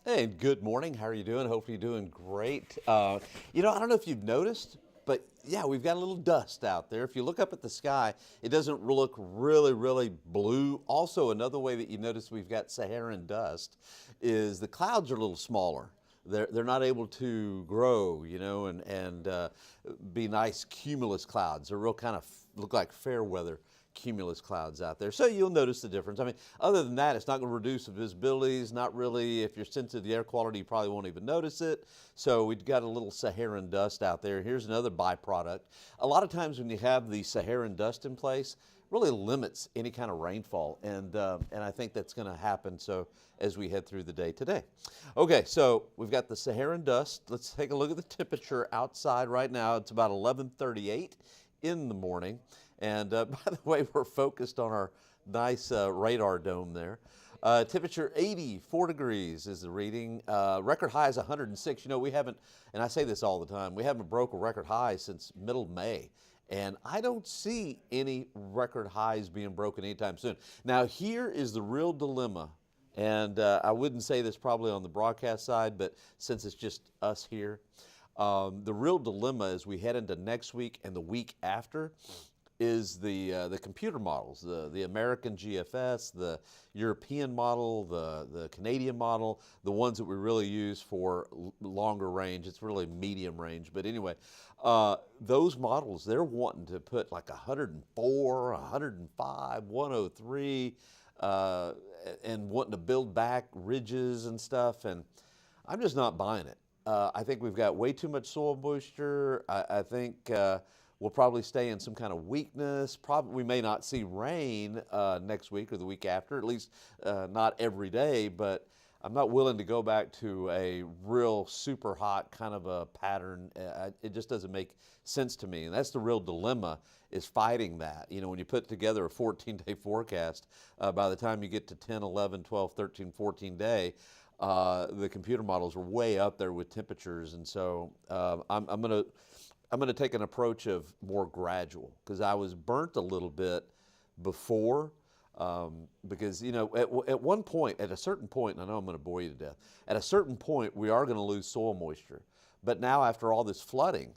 Hey, good morning. How are you doing? Hopefully you're doing great. I don't know if you've noticed, but yeah, we've got a little dust out there. If you look up at the sky, it doesn't look really, really blue. Also, another way that you notice we've got Saharan dust is the clouds are a little smaller. They're not able to grow, and be nice cumulus clouds. They're real kind of look like fair weather cumulus clouds out there. So you'll notice the difference. I mean, other than that, it's not going to reduce the visibility. It's not really, if you're sensitive to the air quality, you probably won't even notice it. So we've got a little Saharan dust out there. Here's another byproduct. A lot of times when you have the Saharan dust in place, really limits any kind of rainfall, and I think that's going to happen so as we head through the day today. Okay, so we've got the Saharan dust. Let's take a look at the temperature outside right now. It's about 11:38 in the morning, and by the way, we're focused on our nice radar dome there. Temperature 84 degrees is the reading. Record high is 106. You know, we haven't, and I say this all the time, we haven't broke a record high since middle May. And I don't see any record highs being broken anytime soon. Now, here is the real dilemma. And I wouldn't say this probably on the broadcast side, but since it's just us here, the real dilemma as we head into next week and the week after is the computer models, the American GFS, the European model, the Canadian model, the ones that we really use for longer range. It's really medium range. But anyway, those models, they're wanting to put like 104, 105, 103, and wanting to build back ridges and stuff. And I'm just not buying it. I think we've got way too much soil moisture. I think we'll probably stay in some kind of weakness. Probably we may not see rain next week or the week after, at least not every day, but I'm not willing to go back to a real super hot kind of a pattern. It just doesn't make sense to me. And that's the real dilemma, is fighting that. You know, when you put together a 14-day forecast, by the time you get to 10, 11, 12, 13, 14 day, the computer models are way up there with temperatures. And so I'm going to take an approach of more gradual, because I was burnt a little bit before, because, you know, at one point, at a certain point, and I know I'm going to bore you to death, at a certain point we are going to lose soil moisture. But now after all this flooding,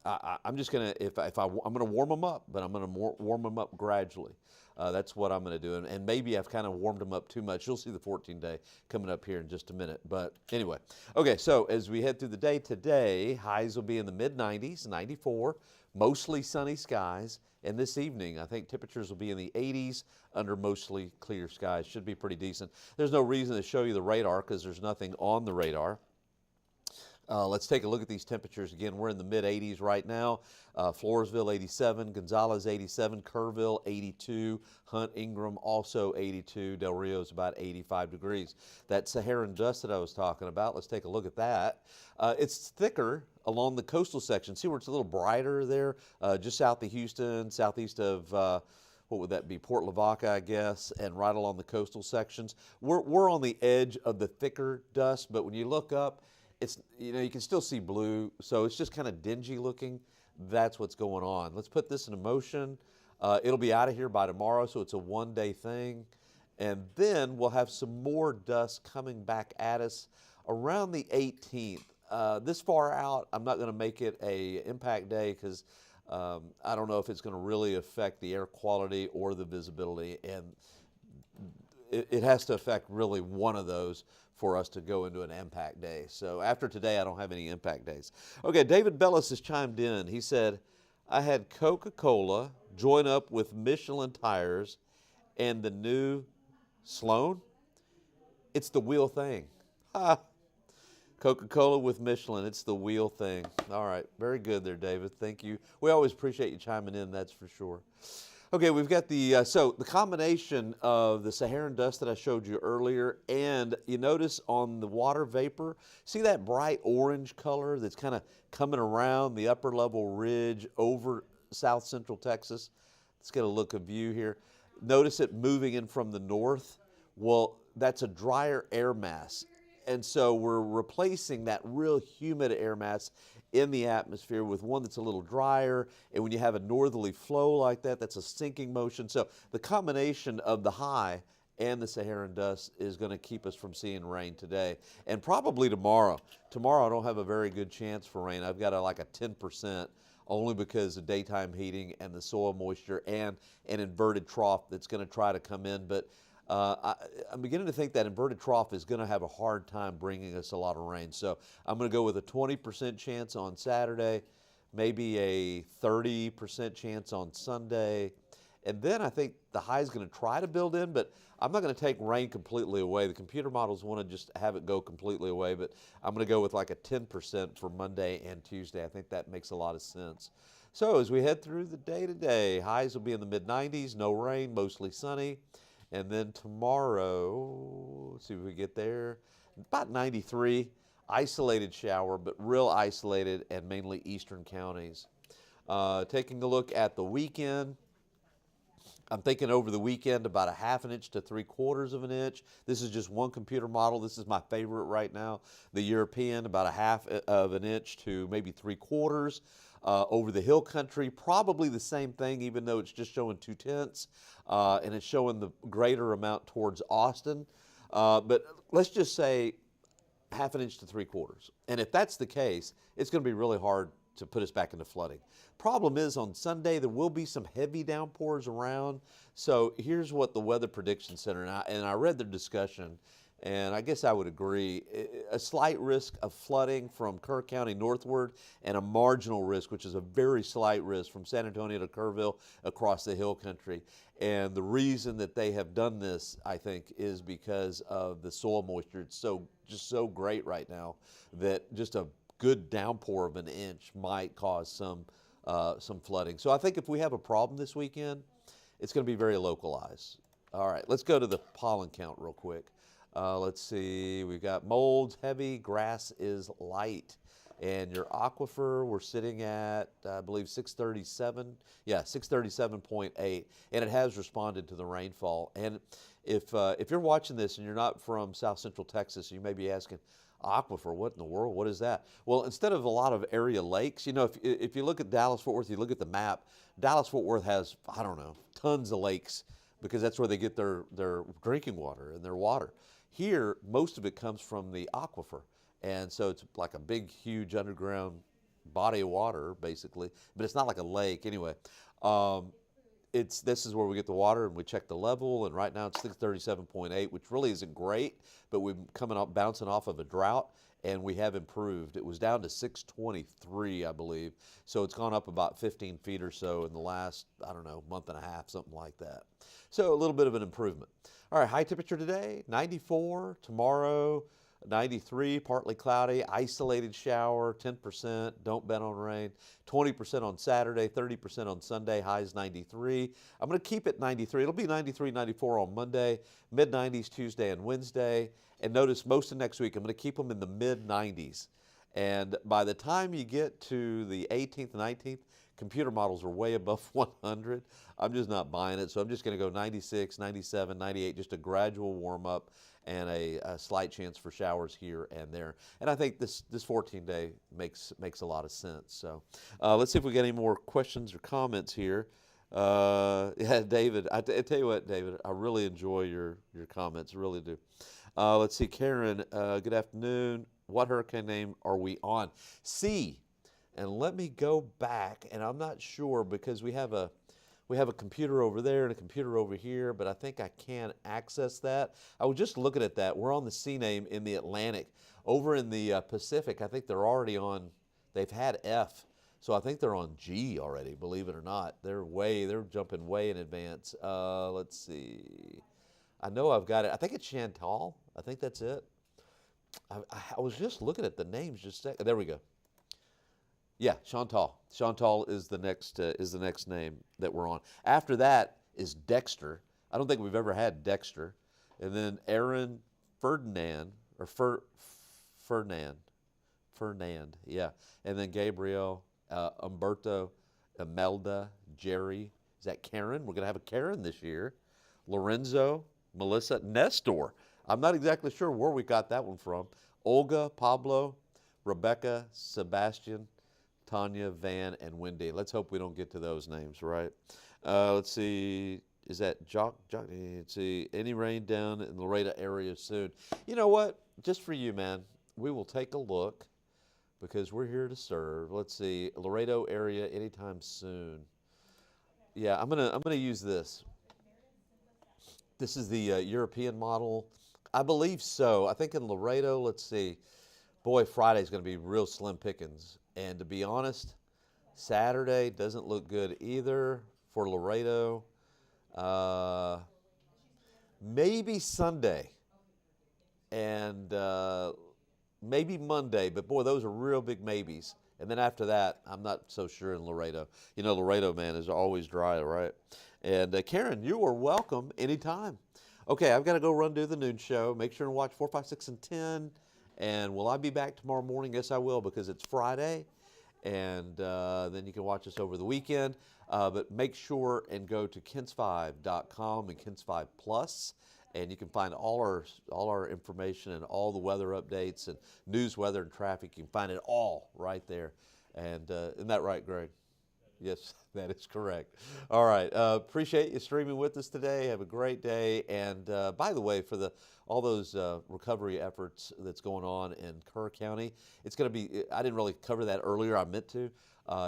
I'm just going to, I'm going to warm them up, but I'm going to warm them up gradually. That's what I'm going to do. And maybe I've kind of warmed them up too much. You'll see the 14-day coming up here in just a minute. But anyway, okay, so as we head through the day today, highs will be in the mid-90s, 94, mostly sunny skies. And this evening, I think temperatures will be in the 80s under mostly clear skies. Should be pretty decent. There's no reason to show you the radar because there's nothing on the radar. Let's take a look at these temperatures. Again, we're in the mid-80s right now. Floresville, 87. Gonzales, 87. Kerrville, 82. Hunt, Ingram, also 82. Del Rio is about 85 degrees. That Saharan dust that I was talking about, let's take a look at that. It's thicker along the coastal section. See where it's a little brighter there? Just south of Houston, southeast of what would that be, Port Lavaca, I guess, and right along the coastal sections. We're on the edge of the thicker dust, but when you look up, it's, you know, you can still see blue, so it's just kind of dingy looking. That's what's going on. Let's put this into motion. It'll be out of here by tomorrow, so it's a one-day thing. And then we'll have some more dust coming back at us around the 18th. This far out, I'm not going to make it a impact day because I don't know if it's going to really affect the air quality or the visibility, and it has to affect really one of those for us to go into an impact day. So after today, I don't have any impact days. Okay, David Bellis has chimed in. He said, I had Coca-Cola join up with Michelin tires and the new Sloan. It's the wheel thing. Ha! Coca-Cola with Michelin, it's the wheel thing. All right, very good there, David. Thank you. We always appreciate you chiming in, that's for sure. Okay, we've got the combination of the Saharan dust that I showed you earlier, and you notice on the water vapor, see that bright orange color that's kind of coming around the upper level ridge over south central Texas? Let's get a look at view here. Notice it moving in from the north. Well, that's a drier air mass. And so we're replacing that real humid air mass in the atmosphere with one that's a little drier. And when you have a northerly flow like that, that's a sinking motion. So the combination of the high and the Saharan dust is going to keep us from seeing rain today and probably tomorrow. Tomorrow I don't have a very good chance for rain. I've got like a 10% only because of daytime heating and the soil moisture and an inverted trough that's going to try to come in. But I'm beginning to think that inverted trough is going to have a hard time bringing us a lot of rain. So I'm going to go with a 20% chance on Saturday, maybe a 30% chance on Sunday. And then I think the high is going to try to build in, but I'm not going to take rain completely away. The computer models want to just have it go completely away, but I'm going to go with like a 10% for Monday and Tuesday. I think that makes a lot of sense. So as we head through the day today, highs will be in the mid-90s, no rain, mostly sunny. And then tomorrow, let's see if we get there, about 93, isolated shower, but real isolated and mainly eastern counties. Taking a look at the weekend, I'm thinking over the weekend about a 1/2 inch to 3/4 of an inch. This is just one computer model. This is my favorite right now. The European, about a 1/2 of an inch to maybe 3/4. Over the hill country, probably the same thing, even though it's just showing 2/10, and it's showing the greater amount towards Austin. But let's just say 1/2 inch to 3/4. And if that's the case, it's going to be really hard to put us back into flooding. Problem is on Sunday there will be some heavy downpours around. So here's what the Weather Prediction Center, and I read their discussion, and I guess I would agree, a slight risk of flooding from Kerr County northward and a marginal risk, which is a very slight risk, from San Antonio to Kerrville across the hill country. And the reason that they have done this, I think, is because of the soil moisture. It's just so great right now that just a good downpour of an inch might cause some flooding. So I think if we have a problem this weekend, it's going to be very localized. All right, let's go to the pollen count real quick. Let's see, we've got molds heavy, grass is light. And your aquifer, we're sitting at, I believe, 637. Yeah, 637.8. And it has responded to the rainfall. And if you're watching this and you're not from South Central Texas, you may be asking, aquifer, what in the world? What is that? Well, instead of a lot of area lakes, you know, if you look at Dallas-Fort Worth, you look at the map, Dallas-Fort Worth has, I don't know, tons of lakes because that's where they get their drinking water and their water. Here, most of it comes from the aquifer. And so it's like a big, huge underground body of water, basically, but it's not like a lake. Anyway, this is where we get the water, and we check the level, and right now it's 637.8, which really isn't great, but we're bouncing off of a drought, and we have improved. It was down to 623, I believe, so it's gone up about 15 feet or so in the last, I don't know, month and a half, something like that. So a little bit of an improvement. All right, high temperature today, 94. Tomorrow, 93, partly cloudy, isolated shower, 10%, don't bet on rain, 20% on Saturday, 30% on Sunday, highs 93. I'm going to keep it 93. It'll be 93, 94 on Monday, mid-90s Tuesday and Wednesday. And notice most of next week, I'm going to keep them in the mid-90s. And by the time you get to the 18th and 19th, computer models are way above 100. I'm just not buying it, so I'm just going to go 96, 97, 98, just a gradual warm-up and a slight chance for showers here and there. And I think this 14-day makes a lot of sense. So let's see if we get any more questions or comments here. Yeah, David, I tell you what, David, I really enjoy your comments, really do. Let's see, Karen, good afternoon. What hurricane name are we on? C. And let me go back, and I'm not sure because we have a computer over there and a computer over here, but I think I can access that. I was just looking at that. We're on the C name in the Atlantic. Over in the Pacific, I think they're already on, they've had F, so I think they're on G already, believe it or not. They're jumping way in advance. Let's see. I know I've got it. I think it's Chantal. I think that's it. I was just looking at the names just a second. There we go. Yeah, Chantal. Chantal is the next name that we're on. After that is Dexter. I don't think we've ever had Dexter. And then Aaron Ferdinand, or Fernand, yeah. And then Gabriel, Umberto, Imelda, Jerry. Is that Karen? We're going to have a Karen this year. Lorenzo, Melissa, Nestor. I'm not exactly sure where we got that one from. Olga, Pablo, Rebecca, Sebastian, Tanya, Van, and Wendy. Let's hope we don't get to those names, right? Let's see. is that let's see, any rain down in the Laredo area soon. You know what? Just for you, man, we will take a look because we're here to serve. Let's see, Laredo area anytime soon. Yeah, I'm gonna use this. This is the European model. I believe so. I think in Laredo, let's see. Boy, Friday's going to be real slim pickings. And to be honest, Saturday doesn't look good either for Laredo. Uh, Maybe Sunday and maybe Monday, but boy, those are real big maybes. And then after that, I'm not so sure in Laredo. You know, Laredo, man, is always dry, right? And Karen, you are welcome anytime. Okay, I've got to go run do the noon show. Make sure and watch 4, 5, 6, and 10. And will I be back tomorrow morning? Yes, I will, because it's Friday. And then you can watch us over the weekend. But make sure and go to kins5.com and Kins5 Plus, and you can find all our information and all the weather updates and news, weather, and traffic. You can find it all right there. And isn't that right, Greg? Yes, that is correct. All right. Appreciate you streaming with us today. Have a great day. And by the way, for all those recovery efforts that's going on in Kerr County, it's going to be, I didn't really cover that earlier. I meant to.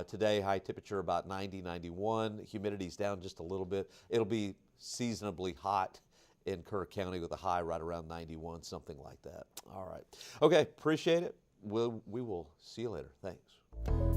Today, high temperature about 90, 91. Humidity's down just a little bit. It'll be seasonably hot in Kerr County with a high right around 91, something like that. All right. Okay. Appreciate it. We will see you later. Thanks.